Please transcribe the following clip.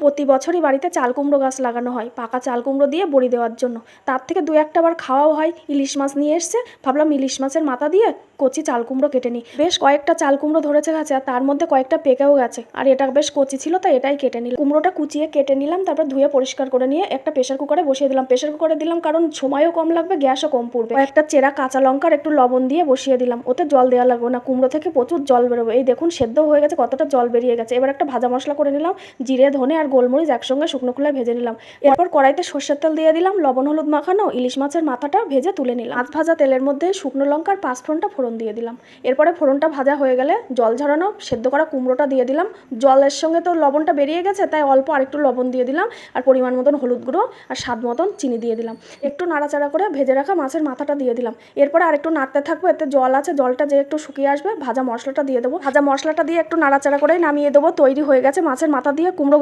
প্রতি বছরই বাড়িতে চাল কুমড়ো গাছ লাগানো হয় পাকা চাল কুমড়ো দিয়ে বড়ি দেওয়ার জন্য। তার থেকে দু একটা বার খাওয়াও হয়। ইলিশ মাছ নিয়ে এসছে, ভাবলাম ইলিশ মাছের মাথা দিয়ে কচি চাল কুমড়ো কেটে নিই। বেশ কয়েকটা চাল কুমড়ো ধরেছে গাছে, আর তার মধ্যে কয়েকটা পেকেও গেছে, আর এটা বেশ কচি ছিল তাই এটাই কেটে নিলাম। কুমড়োটা কুচিয়ে কেটে নিলাম, তারপর ধুয়ে পরিষ্কার করে নিয়ে একটা প্রেশার কুকারে বসিয়ে দিলাম। প্রেশার কুকারে দিলাম কারণ সময়ও কম লাগবে, গ্যাসও কম পড়বে। একটা চেরা কাঁচা লঙ্কার একটু লবণ দিয়ে বসিয়ে দিলাম, ওতে জল দেওয়া লাগবে না, কুমড়ো থেকে প্রচুর জল বেরোবে। এই দেখুন সেদ্ধ হয়ে গেছে, কতটা জল বেরিয়ে গেছে। এবার একটা ভাজা মশলা করে নিলাম, জিরে ধনে আর গোলমরিচ একসঙ্গে শুকনো খোলায় ভেজে নিলাম। এরপর কড়াইতে সর্ষের তেল দিয়ে দিলাম, লবণ হলুদ মাখানো ইলিশ মাছের মাথাটা ভেজে তুলে নিলাম। মাছ ভাজা তেলের মধ্যে শুকনো লঙ্কার পাঁচফোড়নটা ফোড়ন দিয়ে দিলাম। এরপরে ফোড়নটা ভাজা হয়ে গেলে জল ঝরানো সেদ্ধ করা কুমড়োটা দিয়ে দিলাম। জলের সঙ্গে তো লবণটা বেরিয়ে গেছে, তাই অল্প আরেকটু লবণ দিয়ে দিলাম, আর পরিমাণ মতন হলুদ গুঁড়ো আর স্বাদ মতন চিনি দিয়ে দিলাম। একটু নাড়াচাড়া করে ভেজে রাখা মাছের মাথাটা দিয়ে দিলাম। এরপরে আরেকটু নাড়তে থাকবো, এতে জল আছে, জলটা যে একটু শুকিয়ে আসবে ভাজা মশলাটা দিয়ে দেবো। ভাজা মশলাটা দিয়ে একটু নাড়াচাড়া করে নামিয়ে দেবো। তৈরি হয়ে গেছে মাছের মাথা দিয়ে কুমড়ো।